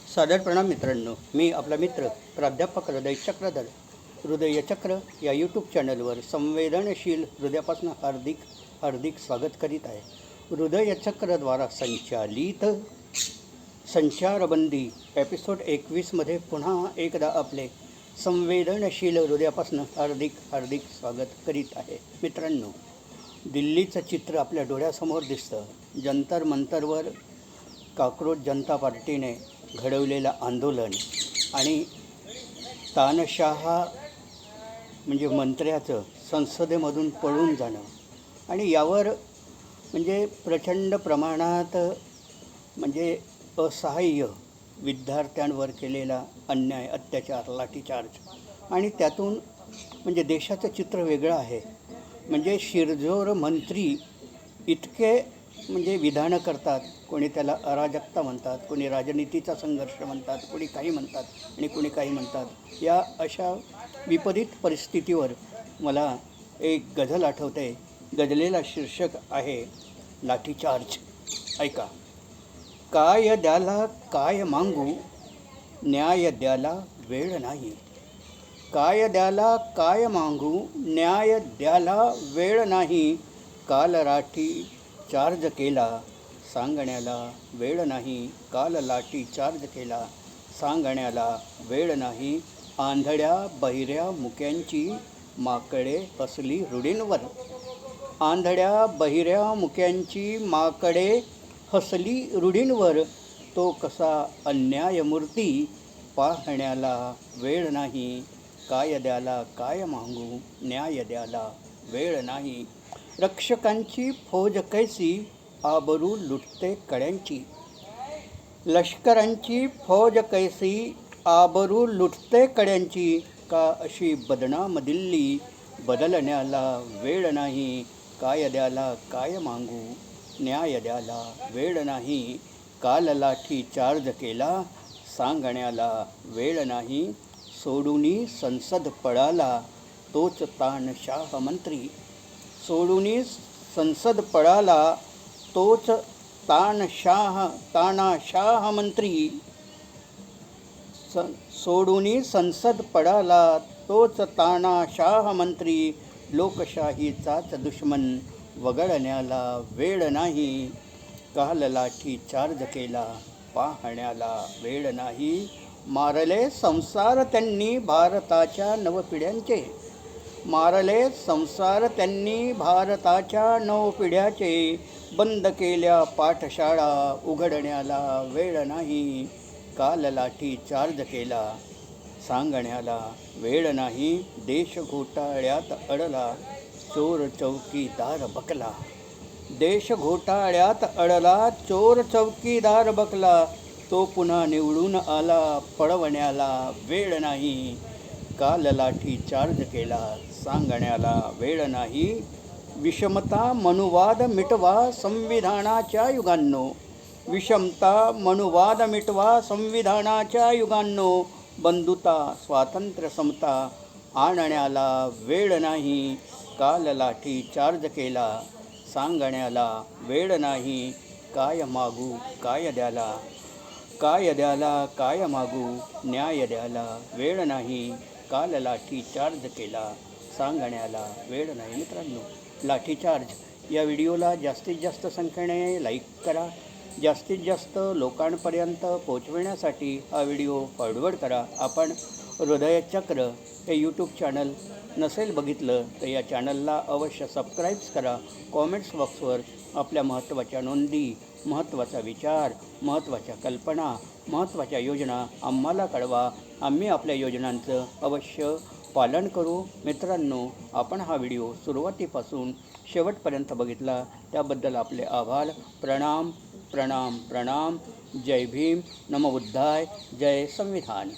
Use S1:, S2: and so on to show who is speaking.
S1: सादर प्रणाम मित्रांनो, मी आपला मित्र प्राध्यापक हृदय चक्रधर. हृदयचक्र या यूट्यूब चॅनलवर संवेदनशील हृदयापासून हार्दिक हार्दिक स्वागत करीत आहे. हृदयचक्रद्वारा संचालित संचारबंदी एपिसोड 21मध्ये पुन्हा एकदा आपले संवेदनशील हृदयापासून हार्दिक हार्दिक स्वागत करीत आहे. मित्रांनो, दिल्लीचं चित्र आपल्या डोळ्यासमोर दिसतं. जंतर मंतरवर कॉकरोच जनता पार्टीने घडवलेलं आंदोलन आणि तानशहा म्हणजे मंत्र्याचं संसदेमधून पळून जाणं आणि यावर म्हणजे प्रचंड प्रमाणात म्हणजे असहाय्य विद्यार्थ्यांवर केलेला अन्याय, अत्याचार, लाठीचार्ज आणि त्यातून म्हणजे देशाचं चित्र वेगळं आहे. म्हणजे शिरजोर मंत्री इतके म्हणजे विधानं करतात. कोणी त्याला अराजकता म्हणतात, कोणी राजनीतीचा संघर्ष म्हणतात, कोणी काही म्हणतात आणि कोणी काही म्हणतात. या अशा विपरीत परिस्थितीवर मला एक गझल आठवते. गझलेला शीर्षक आहे लाठीचार्ज. ऐका. काय द्याला काय मागू, न्याय द्याला वेळ नाही. काय द्याला काय मागू, न्याय द्याला वेळ नाही. काल लाठी चार्ज केला, सांगण्याला वेळ नाही. काल लाठी चार्ज केला, सांगण्याला वेळ नाही. आंधळ्या बहिऱ्या मुक्यांची माकडे हसली रूढींवर. आंधळ्या बहिऱ्या मुक्यांची माकडे हसली रूढींवर. तो कसा अन्यायमूर्ती, पाहण्याला वेळ नाही. काय द्याला काय मागू, न्याय द्याला वेळ नाही. रक्षकांची फौज कैसी, आबरू लुटते कड्यांची. लष्करांची फौज कैसी, आबरू लुटते कड्यांची. का अशी बदनाम दिल्ली, बदलण्याला वेळ नाही. काय द्याला काय मागू, न्याय द्याला वेळ नाही. काल लाठी चार्ज केला, सांगण्याला वेळ नाही. सोडूनी संसद पळाला, तोच तानशाह मंत्री. सोडूनी संसद पळाला, तोच तानाशाह मंत्री. सोडूनी संसद पळाला, तोच तानाशाह मंत्री. लोकशाहीचाच दुश्मन, वगळण्याला वेळ नाही. काल लाठी चार्ज केला, पाहण्याला वेळ नाही. मारले संसार त्यांनी भारताच्या नवपिढ्यांचे. मारले संसार त्यांनी भारताच्या नवपिढ्याचे. बंद केल्या पाठशाळा, उघडण्याला वेळ नाही. काल लाठी चार्ज केला, सांगण्याला वेळ नाही. देश घोटाळ्यात अडला, चोर चौकीदार बकला. देश घोटाळ्यात अडला, चोर चौकीदार बकला. तो पुन्हा निवडून आला, पळवण्याला वेळ नाही. काल लाठी चार्ज केला, सांगण्याला वेळ नाही. विषमता मनुवाद मिटवा, संविधानाच्या युगांनो. विषमता मनुवाद मिटवा, संविधानाच्या युगांनो. बंधुता स्वातंत्र्य समता, आणण्याला वेळ नाही. काल लाठी चार्ज केला, सांगण्याला वेळ नाही. काय मागू काय द्याला, काय द्याला काय मागू, न्याय द्याला वेळ नाही. काल लाठी चार्ज केला, सांगण्याला वेळ नाही. मित्रांनो, लाठीचार्ज या व्हिडिओला जास्तीत जास्त संख्येने लाईक करा. जास्तीत जास्त लोकांपर्यंत पोचविण्यासाठी हा व्हिडिओ फॉरवर्ड करा. आपण हृदयचक्र हे यूट्यूब चॅनल नसेल बघितलं तर या चॅनलला अवश्य सबस्क्राईब्स करा. कॉमेंट्स बॉक्सवर आपल्या महत्त्वाच्या नोंदी, महत्त्वाचा विचार, महत्त्वाच्या कल्पना, महत्त्वाच्या योजना आम्हाला कळवा. आम्ही आपल्या योजनांचं अवश्य पालन करू. मित्रांनो, आपण हा व्हिडिओ सुरुवातीपासून शेवटपर्यंत बघितला त्याबद्दल आपले आभार. प्रणाम प्रणाम प्रणाम. जय भीम, नमो बुद्धाय, जय संविधान.